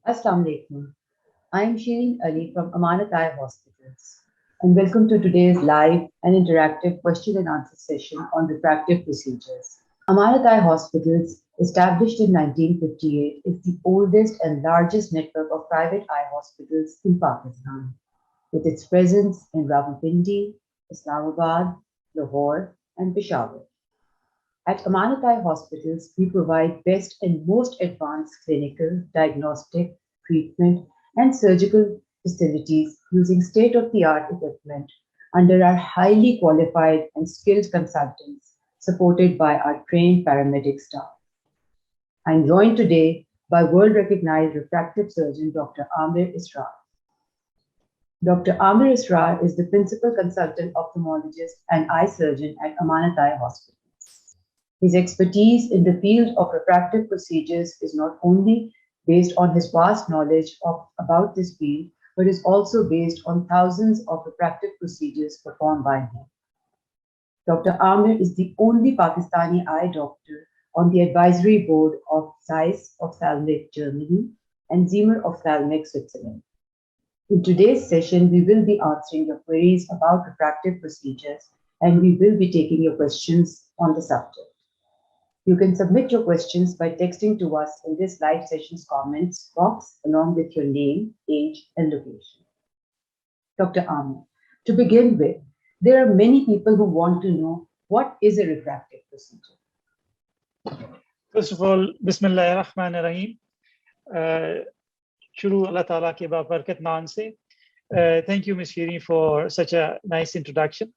Assalamu alaikum. I am Shireen Ali from Amanat Eye Hospitals, and welcome to today's live and interactive question and answer session on refractive procedures. Amanat Eye Hospitals, established in 1958, is the oldest and largest network of private eye hospitals in Pakistan, with its presence in Rawalpindi, Islamabad, Lahore, and Peshawar. At Amanat Eye Hospitals, we provide best and most advanced clinical, diagnostic, treatment, and surgical facilities using state-of-the-art equipment under our highly qualified and skilled consultants, supported by our trained paramedic staff. I'm joined today by world-recognized refractive surgeon Dr. Aamir Asrar. Dr. Aamir Asrar is the principal consultant ophthalmologist and eye surgeon at Amanat Eye Hospital. His expertise in the field of refractive procedures is not only based on his vast knowledge about this field, but is also based on thousands of refractive procedures performed by him. Dr. Aamir is the only Pakistani eye doctor on the advisory board of Zeiss Ophthalmic Germany and Zimmer Ophthalmic Switzerland. In today's session, we will be answering your queries about refractive procedures, and we will be taking your questions on the subject. You can submit your questions by texting to us in this live session's comments box along with your name, age, and location. Dr. Aamir, to begin with, there are many people who want to know what is a refractive procedure. First of all, Bismillah ar-Rahman ar-Rahim. Shuru Allah Ta'ala ke babarkat naan se. Thank you, Ms. Shiri, for such a nice introduction.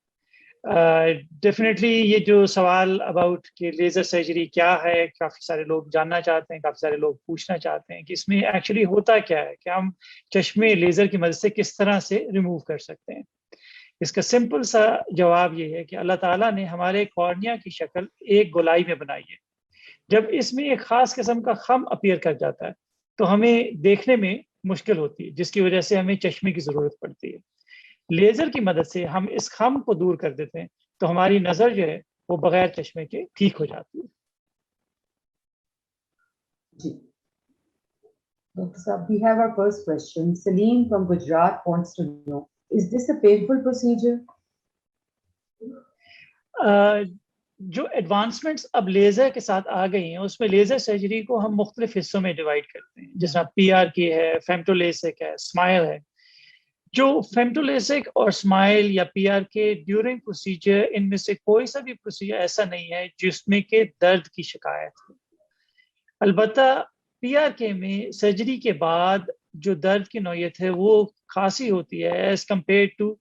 Definitely ये जो सवाल about कि laser surgery क्या है, काफ़ी सारे लोग जानना चाहते हैं, काफ़ी सारे लोग पूछना चाहते हैं कि इसमें एक्चुअली होता क्या है, कि हम चश्मे लेज़र की मदद से किस तरह से रिमूव कर सकते हैं. इसका सिंपल सा जवाब ये है कि अल्लाह ताला ने हमारे कॉर्निया की शक्ल एक गोलाई में बनाई है. जब इसमें एक ख़ास किस्म का खम अपीयर कर जाता है तो हमें देखने में मुश्किल होती है, जिसकी वजह से हमें चश्मे की ज़रूरत पड़ती है. लेजर की मदद से हम इस खम को दूर कर देते हैं तो हमारी नजर जो है वो बगैर चश्मे के ठीक हो जाती है. जी. Dr. Saab, we have our first question. Salim from Gujarat wants to know, is this a painful procedure? जो एडवांसमेंट्स अब लेज़र के साथ आ गई हैं उसमें लेज़र सर्जरी को हम मुख्तलिफ हिस्सों में डिवाइड करते हैं, जैसा PRK है, फेम्टो लेसिक है, स्माइल है. जो फेम्टो लेसिक और स्माइल या PRK ड्यूरिंग प्रोसीजर, इनमें से कोई सा भी प्रोसीजर ऐसा नहीं है जिसमें के दर्द की शिकायत हो. अलबत्ता PRK में सर्जरी के बाद जो दर्द की नौयत है वो खासी होती है as compare to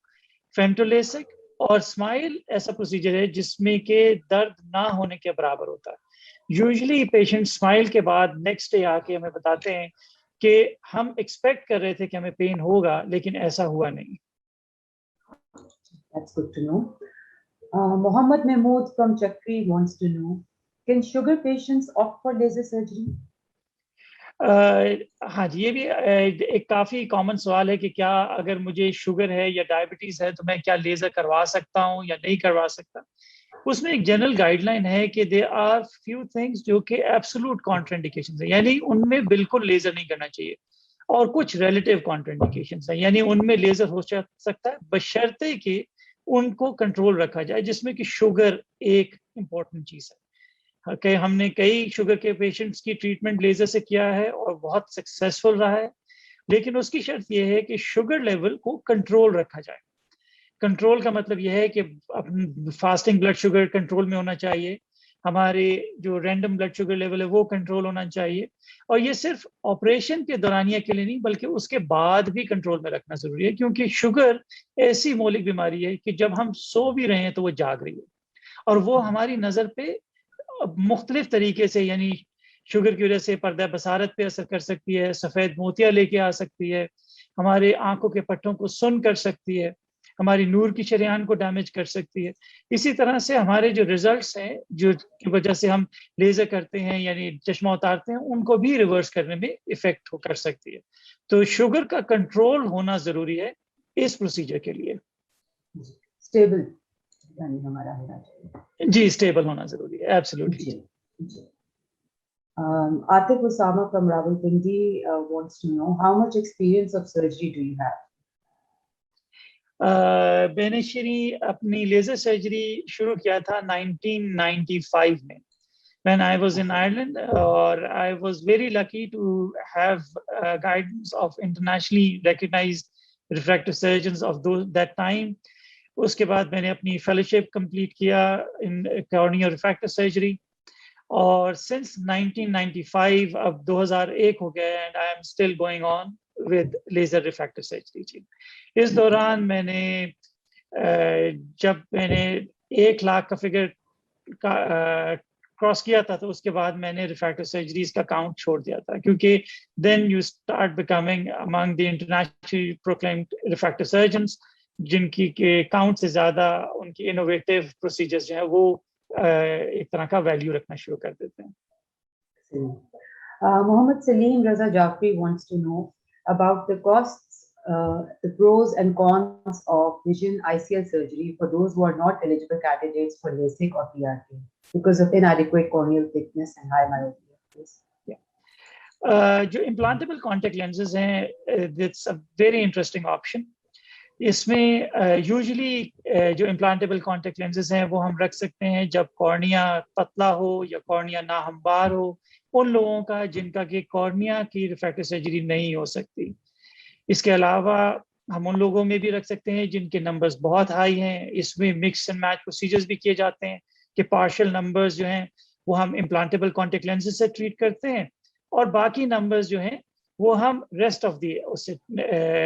femto LASIK, और स्माइल ऐसा प्रोसीजर है जिसमें के दर्द ना होने के बराबर होता है. यूजुअली पेशेंट स्माइल के बाद नेक्स्ट डे आके हमें बताते हैं कि हम एक्सपेक्ट कर रहे थे कि हमें पेन होगा, लेकिन ऐसा हुआ नहीं. That's good to know. Mohammed Mahmood from Chakri wants to know, can sugar patients opt for laser surgery? हाँ जी, ये भी एक काफ़ी कॉमन सवाल है कि क्या अगर मुझे शुगर है या डायबिटीज़ है तो मैं क्या लेज़र करवा सकता हूँ या नहीं करवा सकता. उसमें एक जनरल गाइडलाइन है कि देयर आर फ्यू थिंग्स जो कि एब्सोल्यूट कॉन्ट्राइंडिकेशंस है, यानी उनमें बिल्कुल लेज़र नहीं करना चाहिए, और कुछ रिलेटिव कॉन्ट्राइंडिकेशंस है, यानी उनमें लेज़र हो सकता है बशर्ते कि उनको कंट्रोल रखा जाए, जिसमें कि शुगर एक इम्पॉर्टेंट चीज़ है. कि हमने कई शुगर के पेशेंट्स की ट्रीटमेंट लेज़र से किया है और बहुत सक्सेसफुल रहा है, लेकिन उसकी शर्त यह है कि शुगर लेवल को कंट्रोल रखा जाए. कंट्रोल का मतलब यह है कि फास्टिंग ब्लड शुगर कंट्रोल में होना चाहिए, हमारे जो रैंडम ब्लड शुगर लेवल है वो कंट्रोल होना चाहिए, और ये सिर्फ ऑपरेशन के दौरानिया के लिए नहीं बल्कि उसके बाद भी कंट्रोल में रखना ज़रूरी है, क्योंकि शुगर ऐसी मौलिक बीमारी है कि जब हम सो भी रहे हैं तो वो जाग रही है, और वो हमारी नज़र पे मुख्तलिफ तरीके से, यानी शुगर की वजह से पर्दा बसारत पे असर कर सकती है, सफ़ेद मोतिया लेके आ सकती है, हमारे आंखों के पट्टों को सुन कर सकती है, हमारी नूर की शरीयान को डैमेज कर सकती है. इसी तरह से हमारे जो रिजल्ट्स हैं जो की वजह से हम लेज़र करते हैं यानी चश्मा उतारते हैं, उनको भी रिवर्स करने में इफेक्ट कर सकती है. तो शुगर का कंट्रोल होना ज़रूरी है इस प्रोसीजर के लिए. स्टेबल यानी हमारा होना चाहिए. जी, स्टेबल होना ज़रूरी है, absolutely. Atif Osama from Rawalpindi wants to know how much experience of surgery do you have? मैंने श्री अपनी लेजर सर्जरी शुरू किया था 1995 में when I was in Ireland, or I was very lucky to have guidance of internationally recognized refractive surgeons of that time. उसके बाद मैंने अपनी fellowship complete किया in corneo-refractive surgery, और since 1995 अब 2001 हो गया, and I am still going on with laser refractive surgery जी. इस दौरान मैंने जब मैंने 1 लाख का फिगर क्रॉस किया था तो उसके बाद मैंने रिफ्रैक्टिव सर्जरीज का काउंट छोड़ दिया था, क्योंकि then you start becoming among the internationally proclaimed refractive surgeons, जिनकी के काउंट से ज्यादा उनकी इनोवेटिव प्रोसीजर्स जो है वो एक तरह का वैल्यू रखना शुरू कर देते हैं. Mohammed Salim Raza Jafri wants to know about the costs, the pros and cons of vision ICL surgery for those who are not eligible candidates for LASIK or PRK because of inadequate corneal thickness and high myopia. जो implantable contact lenses हैं, it's a very interesting option. इसमें usually जो implantable contact lenses हैं वो हम रख सकते हैं जब कॉर्निया पतला हो या कॉर्निया ना हमवार हो, उन लोगों का जिनका कि कॉर्निया की रिफ्रैक्टिव सर्जरी नहीं हो सकती. इसके अलावा हम उन लोगों में भी रख सकते हैं जिनके नंबर्स बहुत हाई हैं. इसमें मिक्स एंड मैच प्रोसीजर्स भी किए जाते हैं कि पार्शियल नंबर्स जो हैं वो हम इम्प्लांटेबल कॉन्टेक्ट लेंसेज से ट्रीट करते हैं, और बाकी नंबर्स जो हैं वो हम रेस्ट ऑफ दी उससे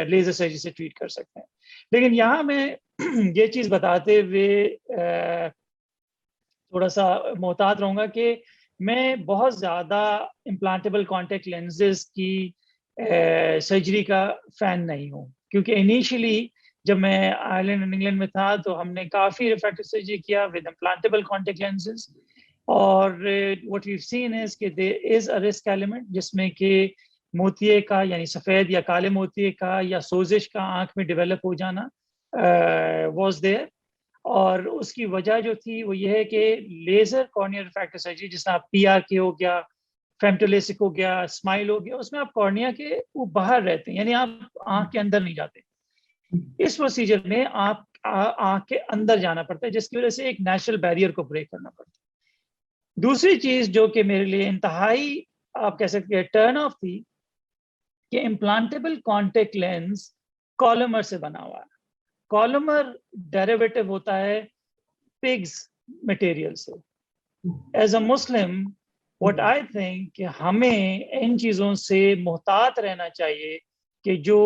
लेजर सर्जरी से ट्रीट कर सकते हैं. लेकिन यहाँ मैं ये चीज़ बताते हुए थोड़ा सा मोहतात रहूँगा कि मैं बहुत ज़्यादा इम्प्लांटेबल कॉन्टेक्ट लेंसेज की सर्जरी का फ़ैन नहीं हूँ, क्योंकि इनिशियली जब मैं आयरलैंड और इंग्लैंड में था तो हमने काफ़ी रिफ्रैक्टिव सर्जरी किया विद इम्प्लांटेबल कॉन्टेक्ट लेंसेज, और what we have seen is कि there is a risk element जिसमें कि मोतिये का यानी सफ़ेद या काले मोतिये का या सोजिश का आँख में डेवलप हो जाना वाज देयर, और उसकी वजह जो थी वो ये है कि लेज़र कॉर्नियल रिफ्रैक्टिव सर्जरी जिसमें आप PRK हो गया, फेम्टो लेसिक हो गया, स्माइल हो गया, उसमें आप कॉर्निया के वो बाहर रहते हैं, यानी आप आँख के अंदर नहीं जाते. इस प्रोसीजर में आप आँख के अंदर जाना पड़ता है, जिसकी वजह से एक नेचुरल बैरियर को ब्रेक करना पड़ता है. दूसरी चीज़ जो कि मेरे लिए इंतहाई आप कह सकते हैं टर्न ऑफ थी कि इम्प्लांटेबल कॉन्टेक्ट लेंस कॉलमर से बना हुआ है. कॉलमर डेरिवेटिव होता है पिग्स मटेरियल से. As a Muslim what I think कि हमें इन चीज़ों से मुहतात रहना चाहिए कि जो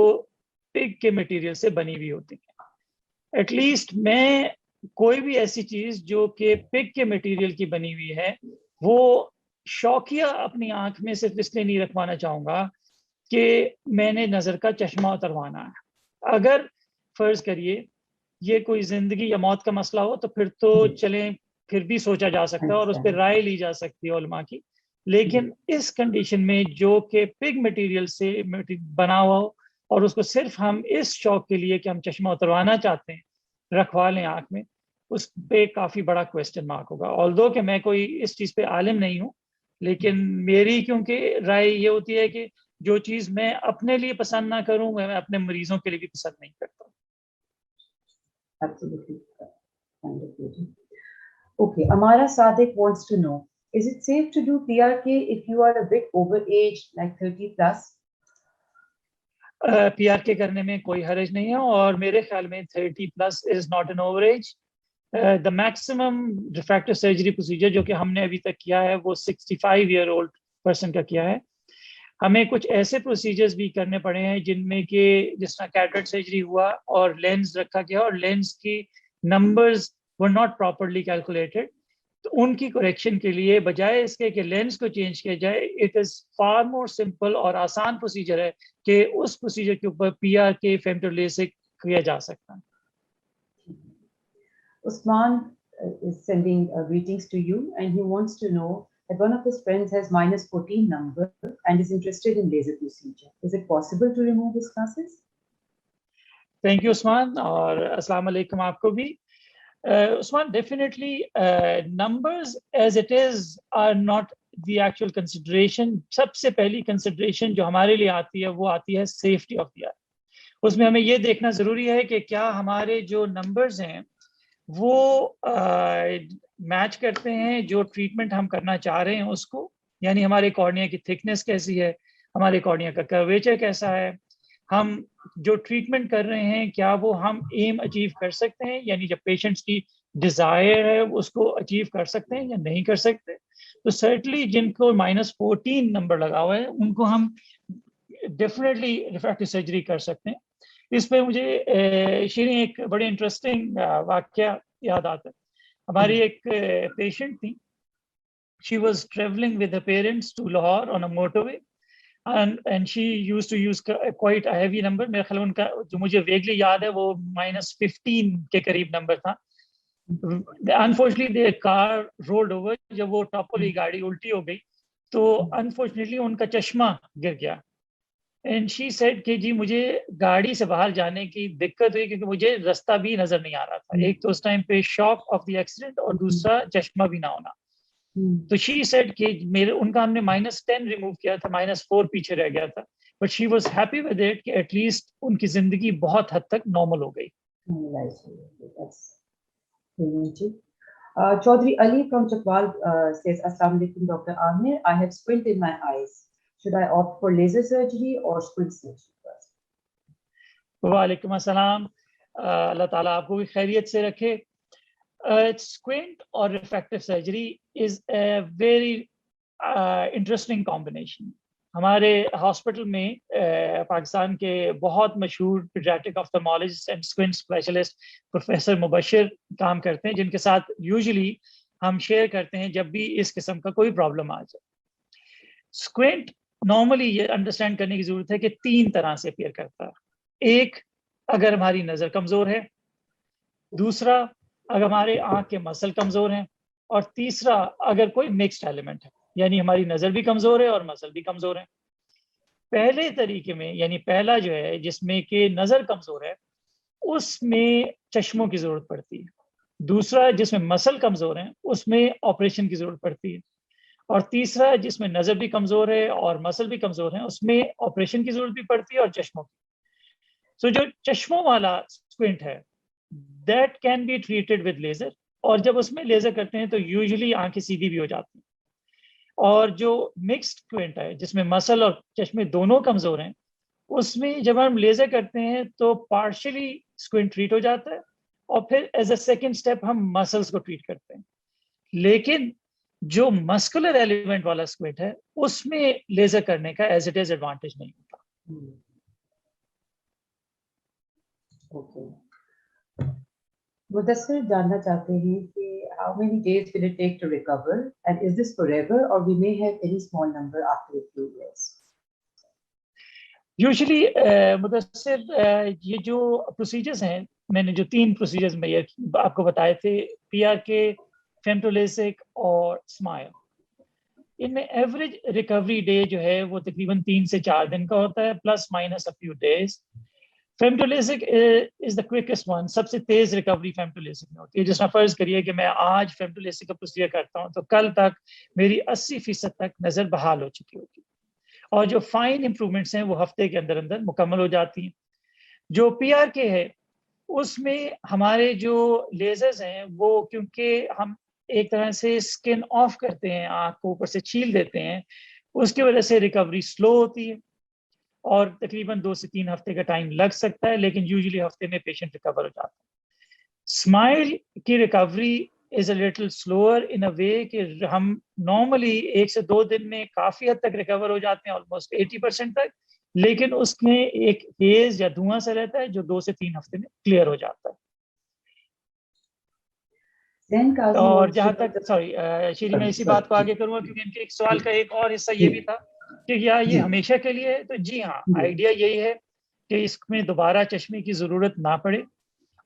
पिग के मटेरियल से बनी हुई होती है. एटलीस्ट मैं कोई भी ऐसी चीज़ जो कि पिग के मटेरियल की बनी हुई है वो शौकिया अपनी आँख में सिर्फ इसलिए नहीं रखवाना चाहूँगा कि मैंने नज़र का चश्मा उतरवाना है. अगर फर्ज करिए ये कोई जिंदगी या मौत का मसला हो तो फिर तो चलें, फिर भी सोचा जा सकता है और उस पर राय ली जा सकती है उलमा की. लेकिन इस कंडीशन में जो कि पिग मटेरियल से बना हुआ हो और उसको सिर्फ हम इस शौक के लिए कि हम चश्मा उतरवाना चाहते हैं रखवा लें आँख में, उस पर काफ़ी बड़ा क्वेश्चन मार्क होगा. ऑल्दो कि मैं कोई इस चीज़ पे आलिम नहीं हूँ, लेकिन मेरी क्योंकि राय ये होती है कि जो चीज़ मैं अपने लिए पसंद ना करूँ मैं अपने मरीजों के लिए भी पसंद नहीं करता. Absolutely. Okay, Amara Sadiq wants to know, is it safe to do PRK if you are a bit overage, like 30 plus? PRK करने में कोई हर्ज नहीं है, और मेरे ख्याल में 30 plus is not an ओवरेज. The maximum refractive surgery procedure जो कि हमने अभी तक किया है वो 65 ईयर ओल्ड पर्सन का किया है. हमें कुछ ऐसे प्रोसीजर्स भी करने पड़े हैं जिनमें कि जिस तरह कैटरेक्ट सर्जरी हुआ और लेंस रखा गया और लेंस की numbers were not properly calculated, तो उनकी करेक्शन के लिए बजाय इसके कि लेंस को चेंज किया जाए, it is far more simple और आसान प्रोसीजर है कि उस प्रोसीजर के ऊपर PRK फेम्टो लेसिक किया जा सकता है. Usman is sending greetings to you, and he wants to know that one of his friends has -14 number and is interested in laser procedure. Is it possible to remove his glasses? Thank you, Usman, और अस्सलाम वालेकुम आपको भी. Usman, definitely numbers as it is are not the actual consideration, سب سے پہلی consideration جو ہمارے لیے آتی ہے وہ آتی ہے سیفٹی آف دی آئی. اس میں ہمیں یہ دیکھنا ضروری ہے کہ کیا ہمارے جو نمبرز ہیں وہ میچ کرتے ہیں جو ٹریٹمنٹ ہم کرنا چاہ رہے ہیں اس کو، یعنی ہمارے کارنیا کی تھکنس کیسی ہے، ہمارے کارنیا کا کرویچر کیسا ہے، ہم جو ٹریٹمنٹ کر رہے ہیں کیا وہ ہم ایم اچیو کر سکتے ہیں، یعنی جب پیشنٹس کی ڈیزائر ہے اس کو اچیو کر سکتے ہیں یا نہیں کر سکتے. تو سرٹنلی جن کو -14 نمبر لگا ہوا ہے ان کو ہم ڈیفینیٹلی ریفریکٹیو سرجری کر سکتے ہیں. اس پہ مجھے شیریں ایک بڑے انٹرسٹنگ واقعہ یاد آتا ہے. ہماری ایک پیشنٹ تھی، she was traveling with her parents to Lahore on a motorway and she used to use quite a heavy number. میرے خیال ان کا جو مجھے ویگلی یاد ہے وہ -15 کے قریب نمبر تھا. Unfortunately their car rolled over. جب وہ ٹاپ والی گاڑی الٹی ہو گئی تو unfortunately ان کا چشمہ گر گیا. اینڈ شی سیڈ کہ جی مجھے گاڑی سے باہر جانے کی دقت ہوئی کیونکہ مجھے رستہ بھی نظر نہیں آ رہا تھا. ایک تو اس ٹائم پہ شاک آف دی ایکسیڈنٹ اور دوسرا چشمہ بھی نہ ہونا. تو شی سیڈ کہ ان کا ہم نے -10 ریموو کیا تھا، -4 پیچھے رہ گیا تھا، but she was happy with it کہ ایٹ لیسٹ ان کی زندگی بہت حد تک نارمل ہو گئی. Chaudhry Ali from Chakwal says, Assalamu alaikum, Dr. Aamir. I have squint in my eyes. Should I opt for laser surgery or squint surgery first? وعلیکم السلام. اللہ تعالیٰ آپ کو بھی خیریت سے رکھے. Squint or refractive surgery is a very interesting combination. ہمارے ہاسپٹل میں پاکستان کے بہت مشہور پیڈیاٹرک آفتھالمولوجسٹ اینڈ اسکوینٹ اسپیشلسٹ پروفیسر مبشر کام کرتے ہیں، جن کے ساتھ یوزلی ہم شیئر کرتے ہیں جب بھی اس قسم کا کوئی پرابلم آ جائے. اسکوینٹ نارملی یہ انڈرسٹینڈ کرنے کی ضرورت ہے کہ 3 طرح سے اپیئر کرتا ہے. ایک، اگر ہماری نظر کمزور ہے، دوسرا اگر ہمارے آنکھ کے مسل کمزور ہیں، اور تیسرا اگر کوئی مکسڈ ایلیمنٹ ہے، یعنی ہماری نظر بھی کمزور ہے اور مسل بھی کمزور ہے. پہلے طریقے میں یعنی پہلا جو ہے جس میں کہ نظر کمزور ہے اس میں چشموں کی ضرورت پڑتی ہے. دوسرا جس میں مسل کمزور ہیں اس میں آپریشن کی ضرورت پڑتی ہے. اور تیسرا جس میں نظر بھی کمزور ہے اور مسل بھی کمزور ہیں اس میں آپریشن کی ضرورت بھی پڑتی ہے اور چشموں کی. سو جو چشموں والا اسکوینٹ ہے that can be treated with laser, اور جب اس میں لیزر کرتے ہیں تو یوزلی آنکھیں سیدھی بھی ہو جاتی ہیں. اور جو مکسڈ اسکوینٹ ہے جس میں مسل اور چشمے دونوں کمزور ہیں اس میں جب ہم لیزر کرتے ہیں تو پارشلی اسکوینٹ ٹریٹ ہو جاتا ہے اور پھر ایز اے سیکنڈ اسٹیپ ہم مسلس کو ٹریٹ کرتے ہیں. لیکن جو مسکولر ایلیمنٹ والا اسکوینٹ ہے اس میں لیزر کرنے کا ایز اٹ از ایڈوانٹیج نہیں ہوتا. مدثر جاننا چاہتے ہیں کہ how many days will it take to recover and is this forever or we may have any small number after a few years? Usually Mudassir یہ جو پروسیجرز ہیں، میں نے جو 3 پروسیجرز میں آپ کو بتائے تھے، پی آر کے، فیمٹو لیسک اور اسمائل، ان میں ایوریج ریکوری ڈے جو ہے وہ تقریباً 3 سے 4 دن کا ہوتا ہے، plus minus a few days. Femto LASIK is the quickest one, سب سے تیز ریکوری فیمٹو لیسک میں ہوتی ہے. جس میں فرض کریے کہ میں آج فیمٹو لیسک کا پروسیجر کرتا ہوں تو کل تک میری 80% تک نظر بحال ہو چکی ہوتی ہے، اور جو فائن امپرومنٹس ہیں وہ ہفتے کے اندر اندر مکمل ہو جاتی ہیں. جو پی آر کے ہے اس میں ہمارے جو لیزرز ہیں وہ کیونکہ ہم ایک طرح سے اسکن آف کرتے ہیں، آنکھ کو اوپر سے چھیل دیتے ہیں، اس کی وجہ سے ریکوری سلو ہوتی ہے اور تقریباً 2 سے 3 ہفتے کا ٹائم لگ سکتا ہے، لیکن یوزلی ہفتے میں پیشنٹ ریکور ہو جاتا ہے. اسمائل کی recovery is a little slower in a way کہ ہم نارملی 1 سے 2 دن میں کافی حد تک ریکور ہو جاتے ہیں، آلموسٹ 80% تک، لیکن اس میں ایک ہیز یا دھواں سا رہتا ہے جو 2 سے 3 ہفتے میں کلیئر ہو جاتا ہے. اور جہاں تک شیری میں اسی بات کو آگے کروں گا کیونکہ ان کے ایک سوال کا ایک اور حصہ یہ بھی تھا کہ کیا یہ ہمیشہ کے لیے ہے. تو جی ہاں، آئیڈیا یہی ہے کہ اس میں دوبارہ چشمے کی ضرورت نہ پڑے،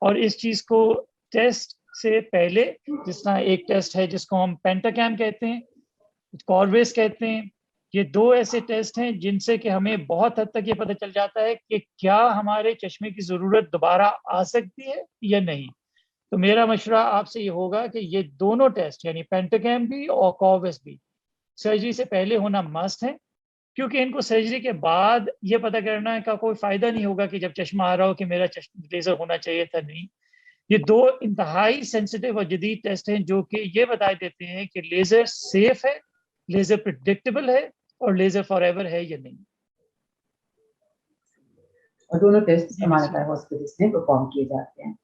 اور اس چیز کو ٹیسٹ سے پہلے، جس طرح ایک ٹیسٹ ہے جس کو ہم پینٹاکیم کہتے ہیں، کارویس کہتے ہیں، یہ 2 ایسے ٹیسٹ ہیں جن سے کہ ہمیں بہت حد تک یہ پتہ چل جاتا ہے کہ کیا ہمارے چشمے کی ضرورت دوبارہ آ سکتی ہے یا نہیں. تو میرا مشورہ آپ سے یہ ہوگا کہ یہ دونوں ٹیسٹ یعنی پینٹاکیم بھی اور کارویس بھی सर्जरी से पहले होना मस्ट है, क्योंकि इनको सर्जरी के बाद ये पता करना का कोई फायदा नहीं होगा कि जब चश्मा आ रहा हो कि मेरा लेजर होना चाहिए था। नहीं, ये दो इंतहाई सेंसिटिव और जदीद टेस्ट हैं जो कि ये बता देते हैं कि लेजर सेफ है, लेजर प्रिडिक्टेबल है और लेजर फॉरएवर है या नहीं। और दोनों टेस्ट जी अमानत आई हॉस्पिटल्स में परफॉर्म किए जाते हैं।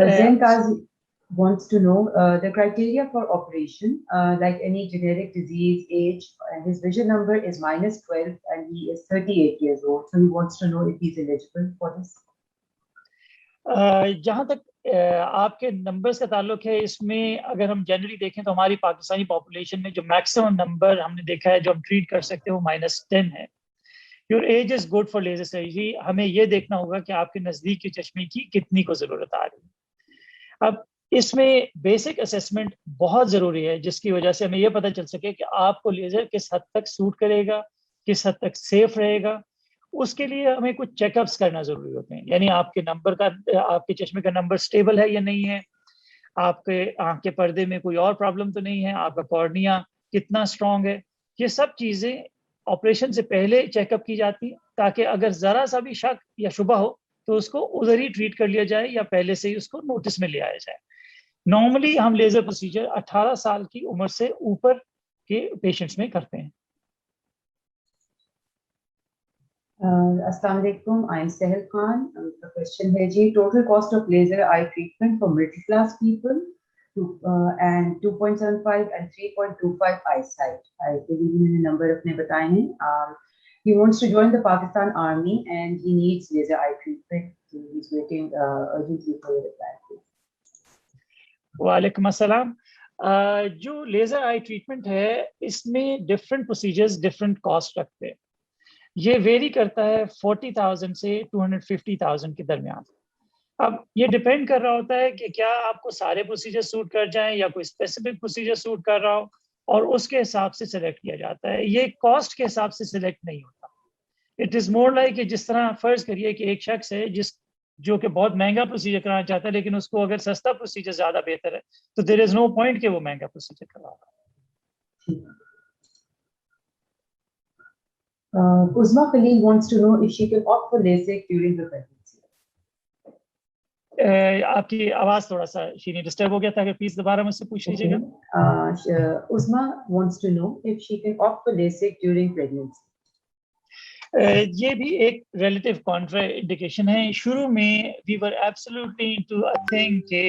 जैन काजी wants to know the criteria for operation, like any generic disease, age, and his vision number is -12 and he is 38 years old. So he wants to know if he's eligible for this. जहाँ तक आपके numbers का ताल्लुक है, इसमें अगर हम generally देखें तो हमारी पाकिस्तानी पॉपुलेशन में जो मैक्सिमम नंबर हमने देखा है जो हम ट्रीट कर सकते हैं वो -10 है। Your age is good for laser surgery. हमें ये देखना होगा कि आपके नज़दीक के चश्मे की कितनी को ज़रूरत आ रही है। अब इसमें बेसिक असेसमेंट बहुत ज़रूरी है, जिसकी वजह से हमें यह पता चल सके कि आपको लेज़र किस हद तक सूट करेगा, किस हद तक सेफ रहेगा। उसके लिए हमें कुछ चेकअप्स करना ज़रूरी होते हैं, यानी आपके आपके चश्मे का नंबर स्टेबल है या नहीं है, आपके आँख के पर्दे में कोई और प्रॉब्लम तो नहीं है, आपका कॉर्निया कितना स्ट्रॉन्ग है। ये सब चीज़ें ऑपरेशन से पहले चेकअप की जाती है, ताकि अगर ज़रा सा भी शक या शुबा हो तो उसको उधर ही ट्रीट कर लिया जाए या पहले से ही उसको नोटिस में ले आया जाए। नॉर्मली हम लेजर प्रोसीजर 18 साल की उम्र से ऊपर के पेशेंट्स में करते हैं। Assalamu alaikum, I am Sahel Khan. The question है जी, total cost of laser eye treatment for middle class people and 2.75 and 3.25 eyesight. I believe मैंने number अपने बताए हैं. He wants to join the Pakistan Army and he needs laser eye treatment. So he's waiting urgently for your reply. वालेकुम अस्सलाम। जो laser आई treatment है इसमें different procedures different cost रखते हैं। ये वेरी करता है 40,000 से 250,000 के दरमियान। अब ये डिपेंड कर रहा होता है कि क्या आपको सारे प्रोसीजर सूट कर जाएं या कोई स्पेसिफिक प्रोसीजर सूट कर रहा हो, और उसके हिसाब से सिलेक्ट किया जाता है। ये कॉस्ट के हिसाब से सिलेक्ट नहीं होता। इट इज़ मोर लाइक कि जिस तरह फर्ज करिए कि एक शख्स है जो कि बहुत महंगा प्रोसीजर कराना चाहता है, लेकिन उसको अगर सस्ता प्रोसीजर ज़्यादा बेहतर है तो देयर इज़ नो पॉइंट कि वो महंगा प्रोसीजर करवा रहा है। Uzma Khalil wants to know if she can opt for LASIK during the pregnancy. आपकी आवाज थोड़ा सा शीनी डिस्टर्ब हो गया था, अगर प्लीज दोबारा मुझसे पूछ लीजिएगा। Uzma wants to know if she can opt for LASIK during pregnancy. ये भी एक रिलेटिव कॉन्ट्रा इंडिकेशन है। शुरू में we were absolutely into a thing कि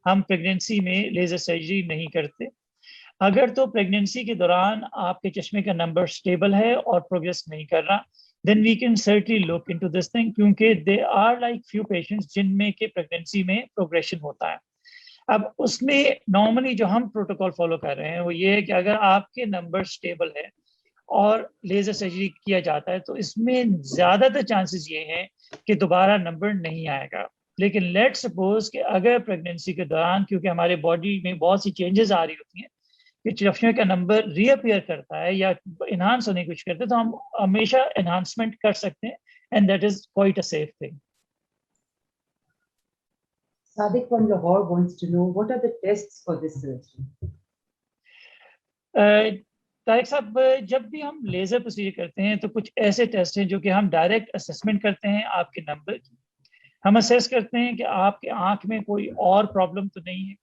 हम प्रेगनेंसी में लेजर सर्जरी नहीं करते। अगर तो प्रेगनेंसी के दौरान आपके चश्मे का नंबर स्टेबल है और प्रोग्रेस नहीं कर रहा, then we can certainly look into this thing, क्योंकि there are like few patients जिनमें के प्रेगनेंसी में प्रोग्रेशन होता है। अब उसमें नॉर्मली जो हम प्रोटोकॉल फॉलो कर रहे हैं वो ये है कि अगर आपके नंबर स्टेबल है और लेजर सर्जरी किया जाता है तो इसमें ज़्यादातर चांसेस ये हैं कि दोबारा नंबर नहीं आएगा। लेकिन लेट्स सपोज कि अगर प्रेगनेंसी के दौरान, क्योंकि हमारे बॉडी में बहुत सी चेंजेस आ रही होती हैं कि चश्मे का नंबर रीअपियर करता है या इन्हांस होने की कोशिश करते हैं, तो हम हमेशा एनहांसमेंट कर सकते हैं, and that is quite a safe thing. Sadiq from Lahore wants to know what are the tests for this surgery. Tariq साहब, जब भी हम लेजर प्रोसीजर करते हैं तो कुछ ऐसे टेस्ट हैं जो कि हम डायरेक्ट असेसमेंट करते हैं आपके नंबर की। हम असेस करते हैं कि आपके आंख में कोई और प्रॉब्लम तो नहीं है,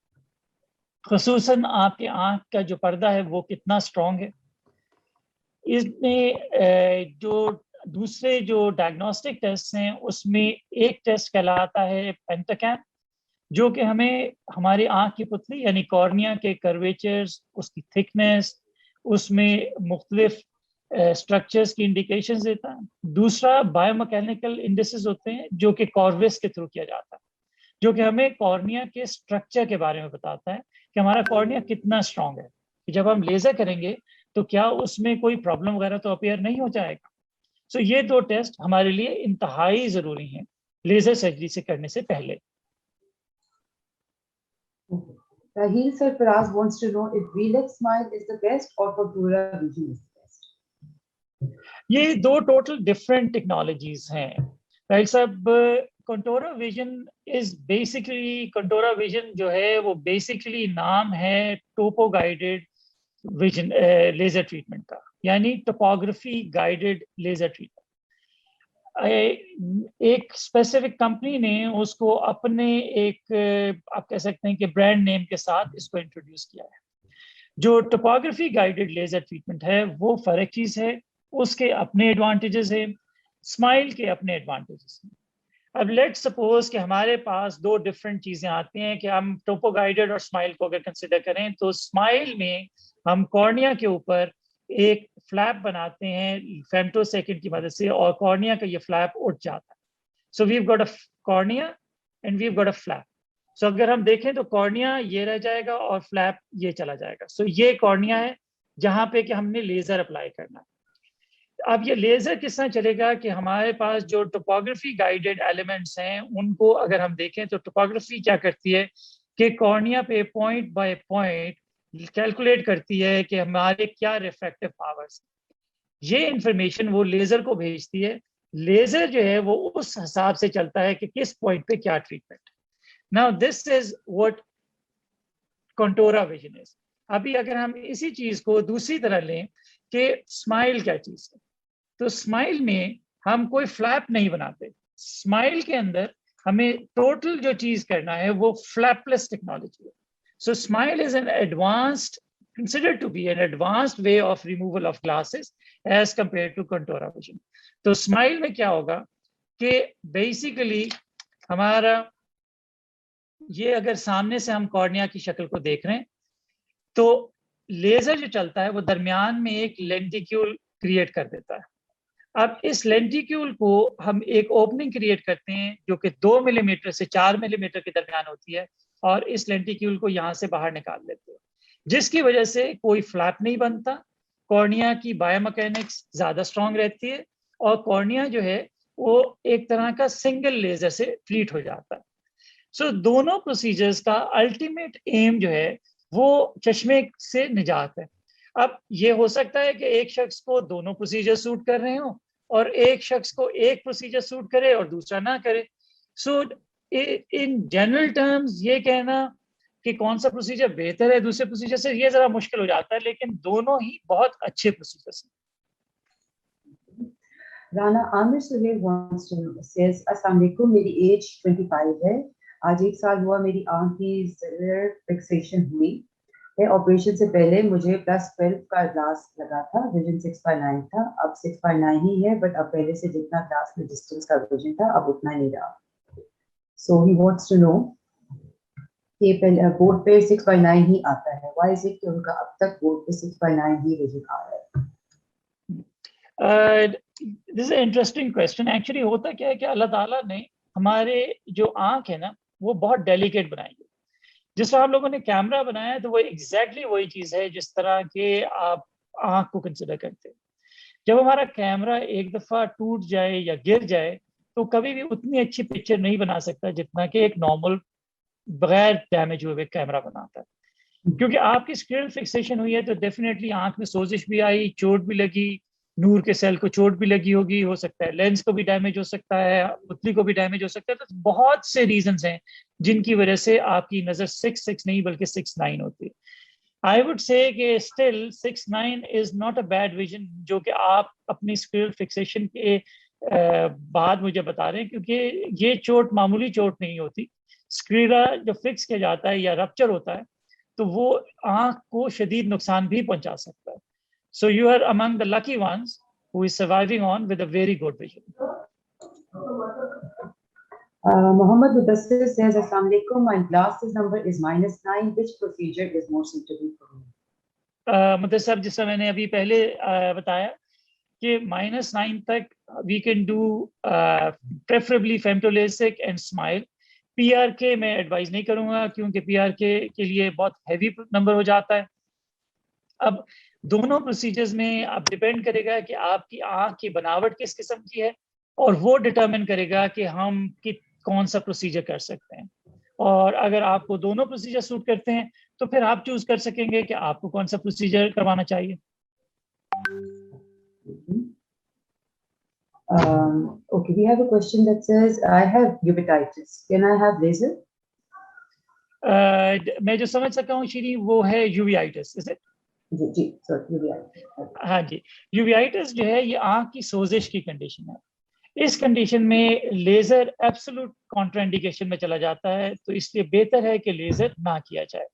ख़ुसूसन आपके आंख का जो पर्दा है वो कितना स्ट्रॉन्ग है। इसमें जो दूसरे जो डायग्नोस्टिक टेस्ट हैं उसमें एक टेस्ट कहलाता है पेंटाकैम, जो कि हमें हमारी आंख की पुतली यानी कॉर्निया के कर्वेचर्स, उसकी थिकनेस, उसमें मुख्तलिफ स्ट्रक्चर्स की इंडिकेशंस देता है। दूसरा बायोमैकेनिकल इंडिसेस होते हैं जो कि कॉर्विस के थ्रू किया जाता है, जो कि हमें कॉर्निया के स्ट्रक्चर के बारे में बताता है कि हमारा कॉर्निया कितना स्ट्रॉन्ग है, कि जब हम लेजर करेंगे तो क्या उसमें कोई प्रॉब्लम वगैरह तो अपीयर नहीं हो जाएगा। सो ये दो टेस्ट हमारे लिए इंतहाई ज़रूरी हैं लेजर सर्जरी से करने से पहले। Raheel Sarfaraz wants to know if Relax Smile is the best or Contour Vision is the best. ये दो टोटल डिफरेंट टेक्नोलॉजीज हैं राइट साहब। कंटोरा विजन इज बेसिकली, कंटोरा विजन जो है वो बेसिकली नाम है टोपो गाइडेड विजन लेजर ट्रीटमेंट का, यानी टोपोग्राफी गाइडेड लेजर ट्रीटमेंट। एक स्पेसिफिक कंपनी ने उसको अपने एक आप कह सकते हैं कि ब्रांड नेम के साथ इसको इंट्रोड्यूस किया है। जो टोपोग्राफी गाइडेड लेजर ट्रीटमेंट है वो फर्क चीज है, उसके अपने एडवांटेजेस है, स्माइल के अपने एडवांटेजेस हैं। अब लेट्स सपोज कि हमारे पास दो डिफरेंट चीजें आती हैं कि हम टोपो गाइडेड और स्माइल को अगर कंसिडर करें तो स्माइल में हम कॉर्निया के ऊपर एक फ्लैप बनाते हैं फेम्टो सेकंड की मदद से, और कॉर्निया का ये फ्लैप उठ जाता है। So we have got a cornea and we have got a flap. So अगर हम देखें तो कॉर्निया ये रह जाएगा और फ्लैप ये चला जाएगा। सो ये कॉर्निया है जहां पे कि हमने लेजर अप्लाई करना है। अब ये लेजर किस तरह चलेगा कि हमारे पास जो टोपोग्राफी गाइडेड एलिमेंट्स हैं उनको अगर हम देखें तो टोपोग्राफी क्या करती है कि कॉर्निया पे पॉइंट बाय पॉइंट कैलकुलेट करती है कि हमारे क्या रिफ्रैक्टिव पावर्स, ये इंफॉर्मेशन वो लेजर को भेजती है। लेजर जो है वो उस हिसाब से चलता है कि किस पॉइंट पे क्या treatment. Now this is what Contoura vision is. अभी अगर हम इसी चीज को दूसरी तरह लें कि स्माइल क्या चीज है, तो स्माइल में हम कोई फ्लैप नहीं बनाते। स्माइल के अंदर हमें टोटल जो चीज करना है वो फ्लैपलेस टेक्नोलॉजी है। सो smile is an advanced, considered to be an advanced way of removal of glasses as compared to contour vision. तो स्माइल में क्या होगा कि बेसिकली हमारा ये अगर सामने से हम कॉर्निया की शक्ल को देख रहे हैं तो लेजर जो चलता है वो दरमियान में एक लेंटिक्यूल क्रिएट कर देता है। अब इस लेंटिक्यूल को हम एक ओपनिंग क्रिएट करते हैं जो कि 2 मिलीमीटर से 4 मिलीमीटर के दरमियान होती है, और इस लेंटिक्यूल को यहाँ से बाहर निकाल लेते हैं, जिसकी वजह से कोई फ्लैप नहीं बनता, कॉर्निया की बायोमैकेनिक्स ज्यादा स्ट्रांग रहती है, और कॉर्निया जो है वो एक तरह का सिंगल लेजर से ट्रीट हो जाता है। सो दोनों प्रोसीजर्स का अल्टीमेट एम जो है वो चश्मे से निजात है। अब ये हो सकता है कि एक शख्स को दोनों प्रोसीजर सूट कर रहे हो और एक शख्स को एक प्रोसीजर सूट करे और दूसरा ना करे। सो इन जनरल टर्म्स ये कहना कि कौन सा प्रोसीजर बेहतर है दूसरे प्रोसीजर से, ये जरा मुश्किल हो जाता है, लेकिन दोनों ही बहुत अच्छे प्रोसीजर्स हैं। Rana Aamir Suhail wants to know, says, अस्सलाम वालेकुम, मेरी एज 25 है, आज 1 साल हुआ मेरी आंख की सेलुलर फिक्सेशन हुई है। ऑपरेशन से पहले मुझे +12 का ग्लास लगा था, विजन 6/9 था, अब 6/9 ही है, बट अब पहले से जितना ग्लास में डिस्टेंस का विजन था अब उतना नहीं रहा। सो ही वांट्स टू नो कि पहले बोर्ड पे 6/9 ही आता है, व्हाई इज इट कि उनका अब तक बोर्ड पे 6/9 ही विजन आ रहा है। This is interesting question. Actually होता क्या है कि अल्लाह ताला ने हमारे जो आंख है ना वो बहुत डेलिकेट बनाई है। जिस तरह आप लोगों ने कैमरा बनाया है तो वो एग्जैक्टली वही चीज है जिस तरह के आप आंख को कंसिडर करते हैं। जब हमारा कैमरा एक दफा टूट जाए या गिर जाए तो कभी भी उतनी अच्छी पिक्चर नहीं बना सकता जितना कि एक नॉर्मल बगैर डैमेज हुए कैमरा बनाता है। क्योंकि आपकी स्क्रीन फिक्सेशन हुई है तो डेफिनेटली आंख में सोजिश भी आई, चोट भी लगी, नूर के सेल को चोट भी लगी होगी, हो सकता है लेंस को भी डैमेज हो सकता है, पुतली को भी डैमेज हो सकता है। तो बहुत से रीजंस हैं जिनकी वजह से आपकी नजर 6/6 नहीं बल्कि 6/9 होती है। आई वुड से कि still 6/9 is not a bad vision जो कि आप अपनी स्क्रीन फिक्सेशन के बाद मुझे बता रहे हैं, क्योंकि ये चोट मामूली चोट नहीं होती। स्क्रीरा जो फिक्स किया जाता है या रप्चर होता है तो वो आंख को शदीद नुकसान भी पहुंचा सकता है। So you are among the lucky ones who is surviving on with a very good vision. Muhammad Mudassir says, Assalamu alaikum, my glasses number is -9. Which procedure is more suitable for me? Mudassar, जिससे मैंने अभी पहले बताया कि -9 तक we can do preferably femto LASIK and smile. PRK मैं advise नहीं करूंगा क्योंकि PRK के लिए बहुत हैवी नंबर हो जाता है। अब दोनों प्रोसीजर्स में अब डिपेंड करेगा कि आपकी आंख की बनावट किस किस्म की है और वो डिटरमिन करेगा कि हम कौन सा प्रोसीजर कर सकते हैं। और अगर आपको दोनों प्रोसीजर सूट करते हैं तो फिर आप चूज कर सकेंगे कि आपको कौन सा प्रोसीजर करवाना चाहिए। Okay, we have a question that says, I have uveitis. Can I have laser? मैं जो समझ सका हूँ श्री वो है यूवीआइटिस, इज इट? जी सर uveitis. हाँ जी, यूवीआइटिस जो है ये आंख की सोजिश की कंडीशन है. इस कंडीशन में लेजर एब्सोल्यूट कॉन्ट्राइंडिकेशन में चला जाता है, तो इसलिए बेहतर है कि लेजर ना किया जाए.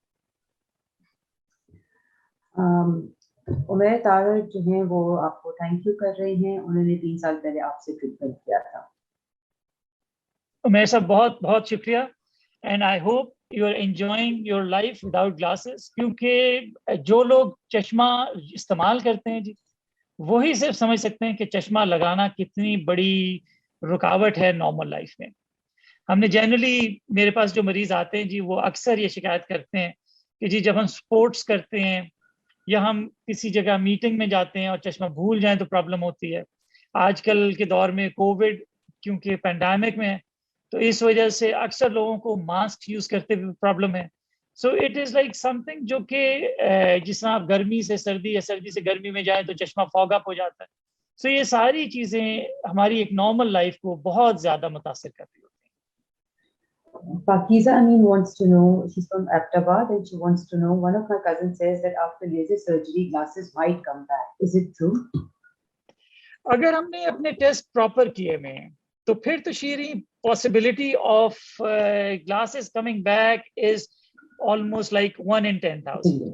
उमैर तारड़ जो हैं वो आपको थैंक यू कर रहे हैं, उन्होंने 3 साल पहले आपसे ट्रीटमेंट किया था. उमैर साहब बहुत बहुत शुक्रिया, and I hope you are enjoying your life without glasses, क्योंकि जो लोग चश्मा इस्तेमाल करते हैं जी, वही सिर्फ समझ सकते हैं कि चश्मा लगाना कितनी बड़ी रुकावट है नॉर्मल लाइफ में. हमने जनरली, मेरे पास जो मरीज आते हैं जी, वो अक्सर ये शिकायत करते हैं कि जी जब हम स्पोर्ट्स करते हैं या हम किसी जगह मीटिंग में जाते हैं और चश्मा भूल जाएं तो प्रॉब्लम होती है. आजकल के दौर में कोविड क्योंकि पैंडेमिक में है, तो इस वजह से अक्सर लोगों को मास्क यूज करते हुए प्रॉब्लम है. So it is like something जो कि जिस तरह आप गर्मी से सर्दी या सर्दी से गर्मी में जाएं तो चश्मा फॉग अप हो जाता है. सो ये सारी चीजें हमारी एक नॉर्मल लाइफ को बहुत ज्यादा मुतासर करती होती हैं. Pakiza Amin wants to know, she's from Ahmedabad and she wants to know, one of my cousins says that after laser surgery, glasses might come back. Is it true? अगर हमने अपने टेस्ट प्रॉपर किए हुए हैं तो फिर तो sheer possibility of glasses coming back is almost like 1 in 10,000.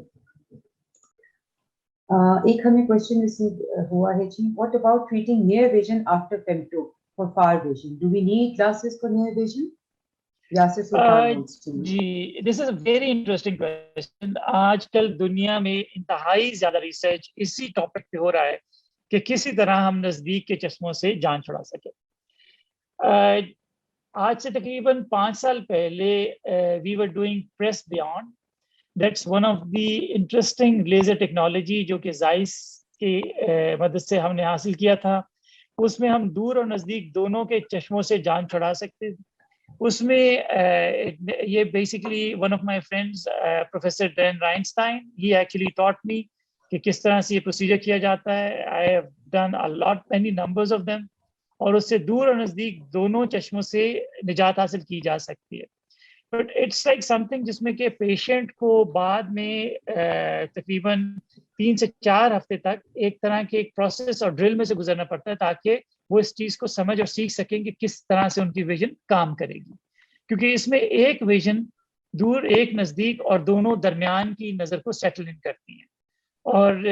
एक हमें क्वेश्चन रिसीव हुआ है जी, what about treating near vision after femto for far vision, do we need glasses for near vision? Glasses for far wants to know. जी, this is a very interesting question. आजकल दुनिया में इंतहाई ज्यादा research इसी टॉपिक पे हो रहा है कि किसी तरह हम नजदीक के चश्मों से जान छुड़ा सके. आज से तकरीबन 5 साल पहले we were doing PresbyOND. That's one of the interesting laser technology जो कि जाइस की मदद से हमने हासिल किया था. उसमें हम दूर और नज़दीक दोनों के चश्मों से जान छुड़ा सकते थे. उसमें ये basically one of my friends professor Dan Reinstein, he actually taught me कि किस तरह से ये प्रोसीजर किया जाता है. I have done a lot many numbers of them, और उससे दूर और नज़दीक दोनों चश्मों से निजात हासिल की जा सकती है. बट इट्स लाइक समथिंग जिसमें कि पेशेंट को बाद में तकरीबन 3 से 4 हफ्ते तक एक तरह के एक प्रोसेस और ड्रिल में से गुजरना पड़ता है ताकि वो इस चीज को समझ और सीख सकें कि किस तरह से उनकी विजन काम करेगी. क्योंकि इसमें एक विजन दूर, एक नजदीक और दोनों दरमियान की नजर को सेटल इन करती है. और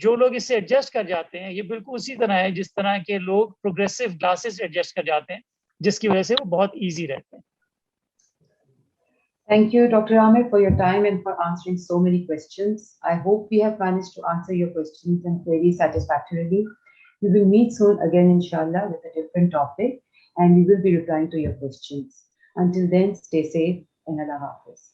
जो लोग इससे एडजस्ट कर जाते हैं, ये बिल्कुल उसी तरह है जिस तरह के लोग प्रोग्रेसिव ग्लासेस एडजस्ट कर जाते हैं, जिसकी वजह से वो बहुत ईजी रहते हैं. Thank you, Dr. Aamir, for your time and for answering so many questions. I hope we have managed to answer your questions and queries satisfactorily. We will meet soon again, inshallah, with a different topic, and we will be replying to your questions. Until then, stay safe and Allah Hafiz.